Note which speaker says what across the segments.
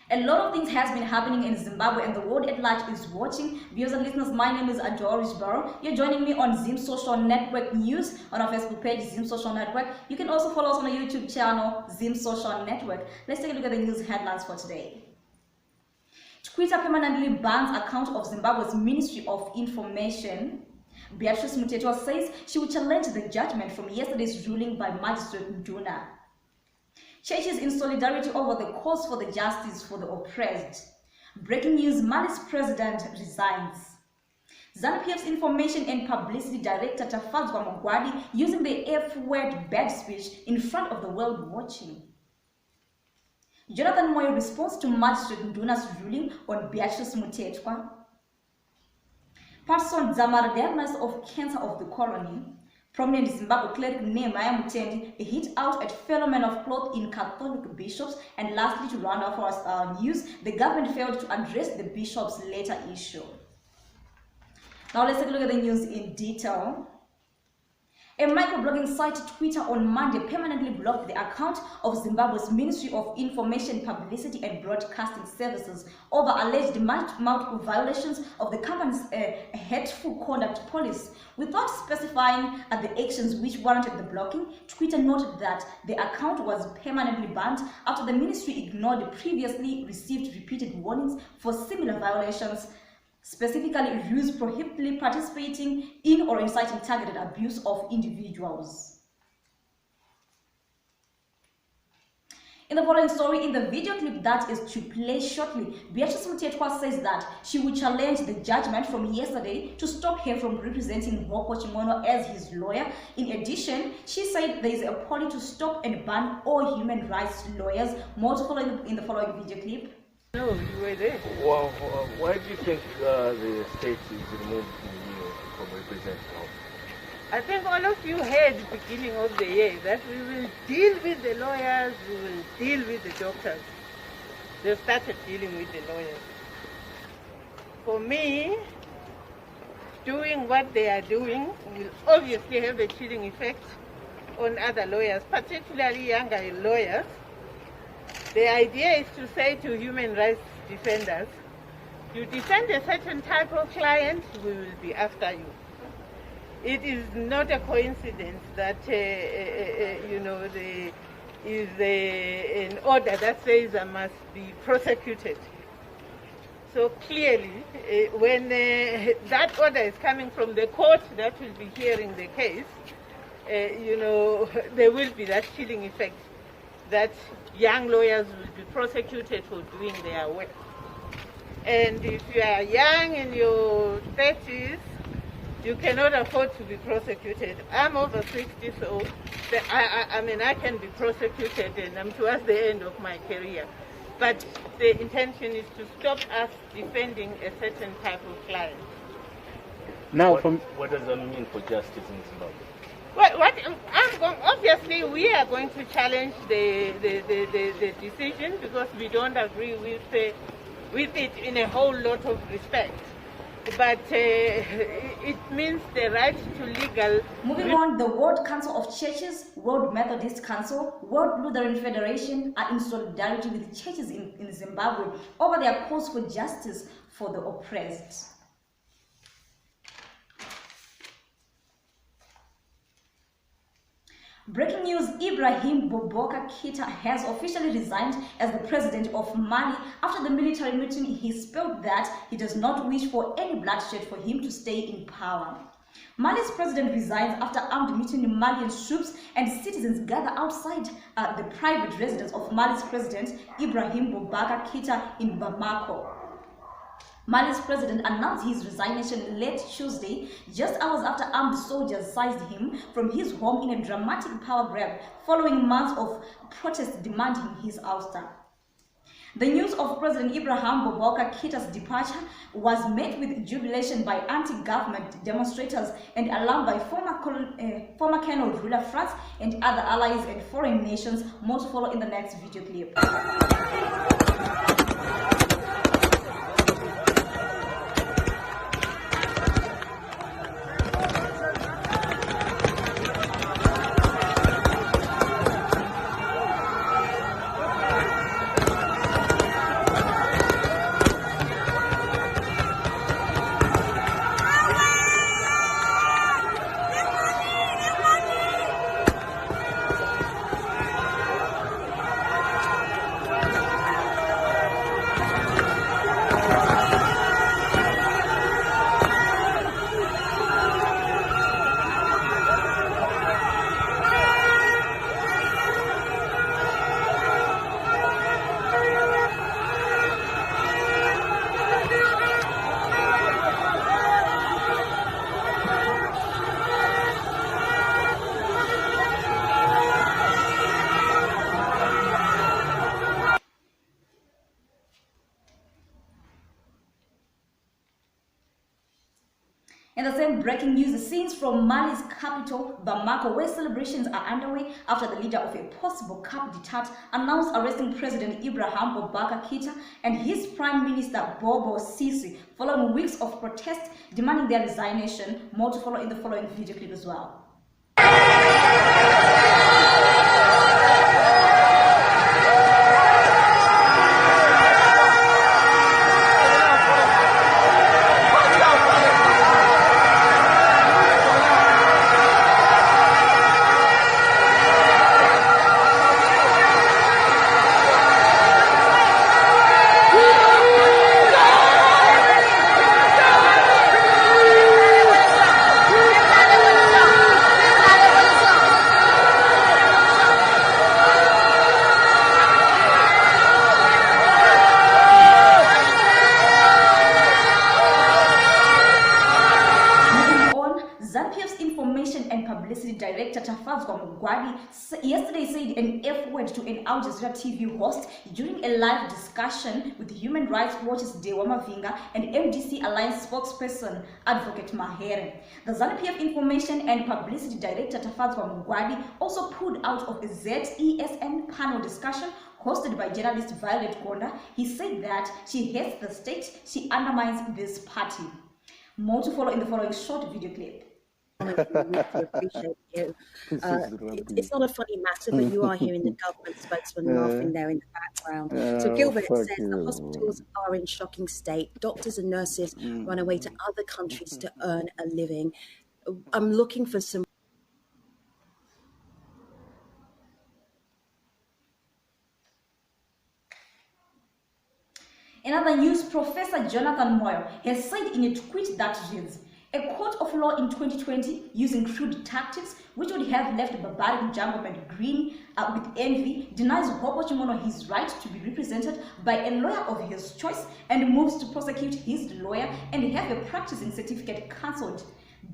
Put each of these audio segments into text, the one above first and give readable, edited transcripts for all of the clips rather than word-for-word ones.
Speaker 1: A lot of things has been happening in Zimbabwe and the world at large is watching. Viewers and listeners, my name is Adore Barrow. You're joining me on Zim Social Network News on our Facebook page, Zim Social Network. You can also follow us on our YouTube channel, Zim Social Network. Let's take a look at the news headlines for today. Twitter permanently bans account of Zimbabwe's Ministry of Information. Beatrice Mutetwa says she will challenge the judgment from yesterday's ruling by Magistrate Nduna. Churches in solidarity over the cause for the justice for the oppressed. Breaking news, Mali's President resigns. ZANU-PF's Information and Publicity Director Tafadzwa Mugwadi using the F-word bad speech in front of the world watching. Jonathan Moyo responds to Magistrate Nduna's ruling on Beatrice Mutetwa. Person Dzamara diagnosed of cancer of the colony. Prominent Zimbabwe cleric Nehemiah Mutendi hit out at fellow men of cloth in Catholic bishops. And lastly, to round off our news, the government failed to address the bishops' later issue. Now let's take a look at the news in detail. A microblogging site Twitter on Monday permanently blocked the account of Zimbabwe's Ministry of Information, Publicity and Broadcasting Services over alleged multiple violations of the company's hateful conduct policy. Without specifying the actions which warranted the blocking, Twitter noted that the account was permanently banned after the ministry ignored previously received repeated warnings for similar violations, specifically rules prohibiting participating in or inciting targeted abuse of individuals. In the following story, in the video clip that is to play shortly, Beatrice Mutetwa says that she will challenge the judgment from yesterday to stop her from representing Hopewell as his lawyer. In addition, she said there is a policy to stop and ban all human rights lawyers. More to follow in the following video clip.
Speaker 2: No, you were there.
Speaker 3: Well, why do you think the state is removing you from representing Hopewell?
Speaker 2: I think all of you heard beginning of the year that we will deal with the lawyers, we will deal with the doctors. They started dealing with the lawyers. For me, doing what they are doing will obviously have a chilling effect on other lawyers, particularly younger lawyers. The idea is to say to human rights defenders, you defend a certain type of client, we will be after you. It is not a coincidence that, there is an order that says I must be prosecuted. So clearly, when that order is coming from the court that will be hearing the case, there will be that chilling effect that young lawyers will be prosecuted for doing their work. And if you are young in your 30s, you cannot afford to be prosecuted. I'm over 60, so I can be prosecuted and I'm towards the end of my career. But the intention is to stop us defending a certain type of client.
Speaker 3: Now, what does that mean for justice in Zimbabwe?
Speaker 2: Obviously, we are going to challenge the decision because we don't agree with it in a whole lot of respect. But it means the right to legal...
Speaker 1: Moving on, the World Council of Churches, World Methodist Council, World Lutheran Federation are in solidarity with churches in Zimbabwe over their calls for justice for the oppressed. Breaking news, Ibrahim Boubacar Keita has officially resigned as the president of Mali after the military mutiny. He spelled that he does not wish for any bloodshed for him to stay in power. Mali's president resigns after armed mutiny. Malian troops and citizens gather outside the private residence of Mali's president Ibrahim Boubacar Keita in Bamako. Mali's president announced his resignation late Tuesday, just hours after armed soldiers seized him from his home in a dramatic power grab following months of protests demanding his ouster. The news of President Ibrahim Boubacar Keita's departure was met with jubilation by anti-government demonstrators and alarm by former colonial ruler France and other allies and foreign nations. More to follow in the next video clip. In the same breaking news, scenes from Mali's capital, Bamako, where celebrations are underway after the leader of a possible coup d'etat announced arresting President Ibrahim Boubacar Keïta and his Prime Minister Bobo Sisi following weeks of protest demanding their resignation. More to follow in the following video clip as well. Information and Publicity Director Tafadzwa Mugwadi yesterday said an F word to an Al Jazeera TV host during a live discussion with Human Rights Watch's Dewa Mavinga and MDC Alliance spokesperson Advocate Mahere. The ZANU-PF Information and Publicity Director Tafadzwa Mugwadi also pulled out of a ZESN panel discussion hosted by journalist Violet Gonda. He said that she hates the state, she undermines this party. More to follow in the following short video clip.
Speaker 4: We appreciate you. It's not a funny matter, but you are hearing the government spokesman laughing there in the background. So Gilbert says the hospitals are in shocking state. Doctors and nurses run away to other countries to earn a living. I'm looking for some.
Speaker 1: In other news, Professor Jonathan Moyo has said in a tweet that reads, "A court of law in 2020 using crude tactics which would have left barbaric Jangopend green with envy denies Hopewell his right to be represented by a lawyer of his choice and moves to prosecute his lawyer and have a practicing certificate cancelled."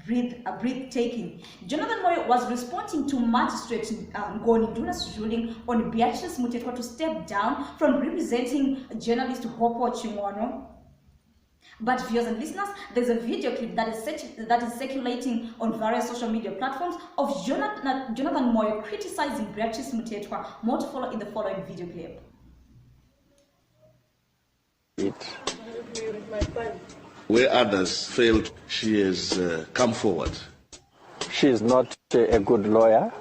Speaker 1: Breathtaking. Jonathan Moyo was responding to Magistrate Ngoni Nduna's ruling on Beatrice Mutetwa to step down from representing journalist Hopewell. But viewers and listeners, there's a video clip that is circulating on various social media platforms of Jonathan Moyo criticizing Beatrice Mutetwa. More to follow in the following video clip.
Speaker 5: Where others failed, she has come forward.
Speaker 6: She is not a good lawyer.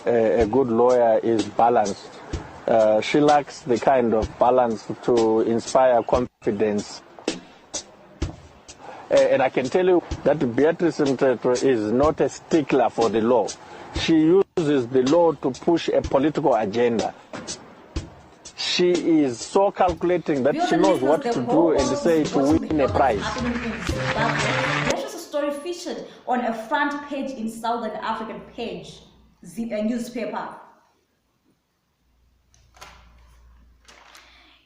Speaker 6: A good lawyer is balanced. She lacks the kind of balance to inspire confidence. And I can tell you that Beatrice Mtetwa is not a stickler for the law. She uses the law to push a political agenda. She is so calculating that she knows what to do and say to win a prize.
Speaker 1: That was a story featured on a front page in Southern African page, a newspaper.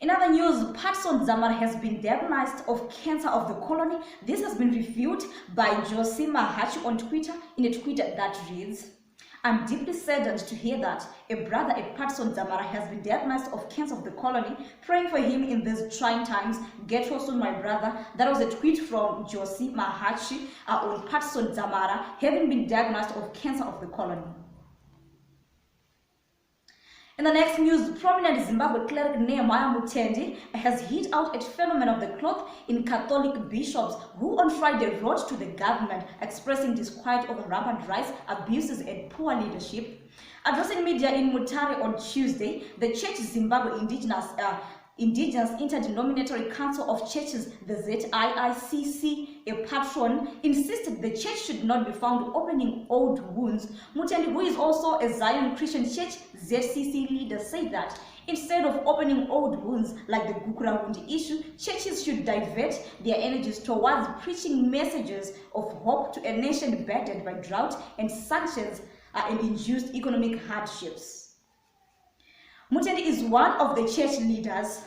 Speaker 1: In other news, Patson Dzamara has been diagnosed of cancer of the colony. This has been revealed by Josie Mahachi on Twitter in a tweet that reads, "I'm deeply saddened to hear that a brother at Patson Dzamara has been diagnosed of cancer of the colony. Praying for him in these trying times. Get well soon, my brother." That was a tweet from Josie Mahachi on Patson Dzamara having been diagnosed of cancer of the colony. In the next news, prominent Zimbabwe cleric Nehemiah Mutendi has hit out at phenomenon of the cloth in Catholic bishops who on Friday wrote to the government expressing disquiet over rampant rise, abuses and poor leadership. Addressing media in Mutare on Tuesday, the Church Zimbabwe Indigenous Interdenominatory Council of Churches, the ZIICC, a patron, insisted the church should not be found opening old wounds. Mutendi, who is also a Zion Christian Church ZCC leader, said that instead of opening old wounds like the Gukurahundi issue, churches should divert their energies towards preaching messages of hope to a nation battered by drought and sanctions and induced economic hardships. Mutendi is one of the church leaders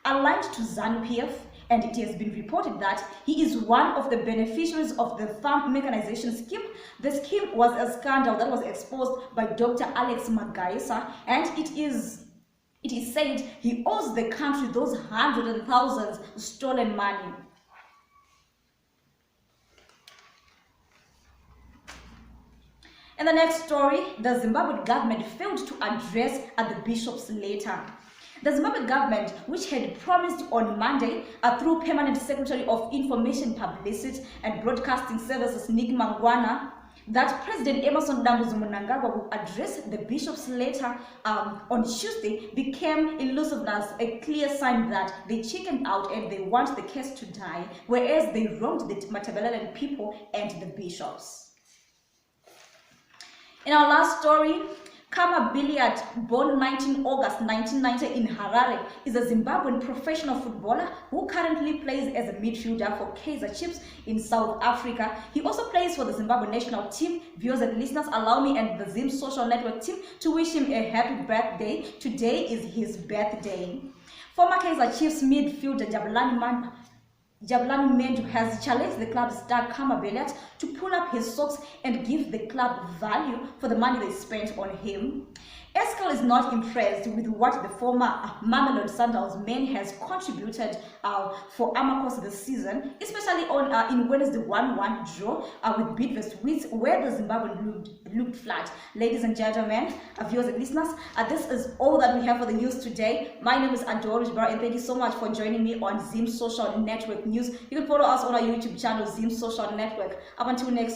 Speaker 1: aligned to ZANU-PF, and it has been reported that he is one of the beneficiaries of the farm mechanization scheme. The scheme was a scandal that was exposed by Dr. Alex Magaisa, and it is said he owes the country those hundreds and thousands stolen money. In the next story, the Zimbabwe government failed to address the bishop's letter. The Zimbabwe government, which had promised on Monday through Permanent Secretary of Information Publicity and Broadcasting Services Nick Mangwana, that President Emerson Mnangagwa would address the bishop's letter on Tuesday, became elusiveness, a clear sign that they chickened out and they want the case to die, whereas they wronged the Matabeleland people and the bishops. In our last story, Kama Billiard, born 19 August 1990 in Harare, is a Zimbabwean professional footballer who currently plays as a midfielder for Kaizer Chiefs in South Africa. He also plays for the Zimbabwe national team. Viewers and listeners, allow me and the Zim social network team to wish him a happy birthday. Today is his birthday. Former Kaizer Chiefs midfielder Jabulani Mendu has challenged the club's star Kama Billiard to pull up his socks and give the club value for the money they spent on him. Eskel is not impressed with what the former Mamelodi Sundowns man has contributed for Amakos this season, especially on in Wednesday 1-1 draw with Bidvest Wits, where the Zimbabwean looked flat. Ladies and gentlemen, viewers and listeners, this is all that we have for the news today. My name is Adorish Bar, and thank you so much for joining me on Zim Social Network News. You can follow us on our YouTube channel, Zim Social Network. Up until next